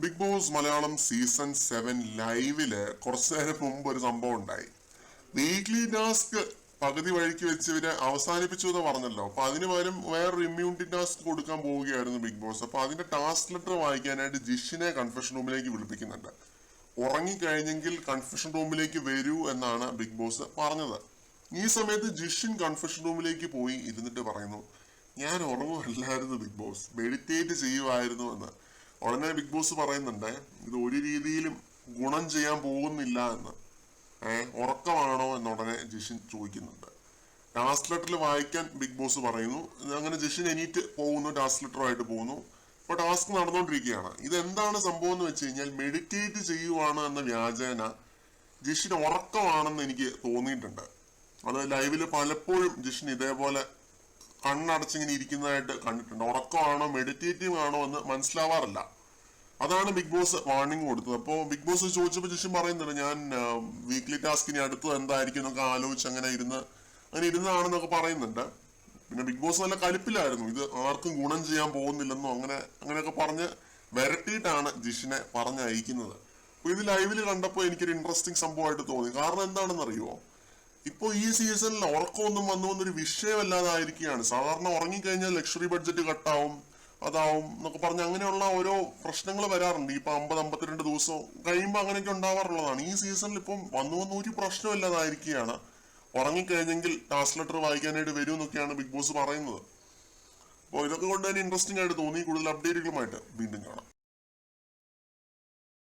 Big boss Malayalam season 7 ലൈവില് കുറച്ചു നേരം മുമ്പ് ഒരു സംഭവം ഉണ്ടായി. വീക്ക്ലി ടാസ്ക് പകുതി വഴിക്ക് വെച്ച് ഇവര് അവസാനിപ്പിച്ചു എന്ന് പറഞ്ഞല്ലോ. അപ്പൊ അതിന് പകരം വേറൊരു ഇമ്മ്യൂണിറ്റി ടാസ്ക് കൊടുക്കാൻ പോവുകയായിരുന്നു ബിഗ് ബോസ്. അപ്പൊ അതിന്റെ ടാസ്ക് ലെറ്റർ വായിക്കാനായിട്ട് ജിഷിനെ കൺഫെഷൻ റൂമിലേക്ക് വിളിപ്പിക്കുന്നുണ്ട്. ഉറങ്ങിക്കഴിഞ്ഞെങ്കിൽ കൺഫെഷൻ റൂമിലേക്ക് വരൂ എന്നാണ് ബിഗ് ബോസ് പറഞ്ഞത്. ഈ സമയത്ത് ജിഷിൻ കൺഫെഷൻ റൂമിലേക്ക് പോയി ഇരുന്നിട്ട് പറയുന്നു, ഞാൻ ഉറങ്ങുമല്ലായിരുന്നു ബിഗ് ബോസ്, മെഡിറ്റേറ്റ് ചെയ്യുമായിരുന്നു എന്ന്. ഉടനെ ബിഗ് ബോസ് പറയുന്നുണ്ട്, ഇത് ഒരു രീതിയിലും ഗുണം ചെയ്യാൻ പോകുന്നില്ല എന്ന്. ഉറക്കമാണോ എന്ന് ഉടനെ ജിഷിൻ ചോദിക്കുന്നുണ്ട്. ടാസ്ക് ലെറ്ററിൽ വായിക്കാൻ ബിഗ് ബോസ് പറയുന്നു. അങ്ങനെ ജിഷിൻ എണീറ്റ് പോകുന്നു, ടാസ്ക് ലെറ്ററുമായിട്ട് പോകുന്നു. ഇപ്പൊ ടാസ്ക് നടന്നുകൊണ്ടിരിക്കുകയാണ്. ഇതെന്താണ് സംഭവം എന്ന് വെച്ച് കഴിഞ്ഞാൽ, മെഡിറ്റേറ്റ് ചെയ്യുവാണ് എന്ന വ്യാജേന ജിഷിൻ ഉറക്കമാണെന്ന് എനിക്ക് തോന്നിയിട്ടുണ്ട്. അത് ലൈവില് പലപ്പോഴും ജിഷിൻ ഇതേപോലെ കണ്ണടച്ചിങ്ങനെ ഇരിക്കുന്നതായിട്ട് കണ്ടിട്ടുണ്ട്. ഉറക്കമാണോ മെഡിറ്റേറ്റീവ് ആണോ എന്ന് മനസ്സിലാവാറില്ല. അതാണ് ബിഗ് ബോസ് വാർണിംഗ് കൊടുത്തത്. അപ്പോൾ ബിഗ് ബോസ് ചോദിച്ചപ്പോൾ ജിഷിൻ പറയുന്നുണ്ട്, ഞാൻ വീക്ക്ലി ടാസ്കിന് അടുത്തത് എന്തായിരിക്കും എന്നൊക്കെ ആലോചിച്ച് അങ്ങനെ ഇരുന്നതാണെന്നൊക്കെ പറയുന്നുണ്ട്. പിന്നെ ബിഗ് ബോസ് നല്ല കലിപ്പിലായിരുന്നു, ഇത് ആർക്കും ഗുണം ചെയ്യാൻ പോകുന്നില്ലെന്നോ അങ്ങനെയൊക്കെ പറഞ്ഞ് വരട്ടിയിട്ടാണ് ജിഷിനെ പറഞ്ഞയക്കുന്നത്. അപ്പൊ ഇത് ലൈവില് കണ്ടപ്പോൾ എനിക്കൊരു ഇൻട്രസ്റ്റിംഗ് സംഭവമായിട്ട് തോന്നി. കാരണം എന്താണെന്നറിയുമോ, ഇപ്പൊ ഈ സീസണിൽ ഉറക്കമൊന്നും വന്നൊരു വിഷയമല്ലാതായിരിക്കുകയാണ്. സാധാരണ ഉറങ്ങിക്കഴിഞ്ഞാൽ ലക്ഷറി ബഡ്ജറ്റ് കട്ടാവും, അതാവും എന്നൊക്കെ പറഞ്ഞ് അങ്ങനെയുള്ള ഓരോ പ്രശ്നങ്ങൾ വരാറുണ്ട്. ഇപ്പൊ 50-52 ദിവസം കഴിയുമ്പോൾ അങ്ങനെയൊക്കെ ഉണ്ടാവാറുള്ളതാണ്. ഈ സീസണിൽ ഇപ്പം വന്നു ഒരു പ്രശ്നമില്ലാതായിരിക്കുകയാണ്. ഉറങ്ങിക്കഴിഞ്ഞെങ്കിൽ ടാസ്ക് ലെറ്റർ വായിക്കാനായിട്ട് വരും എന്നൊക്കെയാണ് ബിഗ് ബോസ് പറയുന്നത്. അപ്പോൾ ഇതൊക്കെ കൊണ്ട് തന്നെ ഇൻട്രസ്റ്റിംഗ് ആയിട്ട് തോന്നി. കൂടുതൽ അപ്ഡേറ്റുകളുമായിട്ട് വീണ്ടും കാണാം.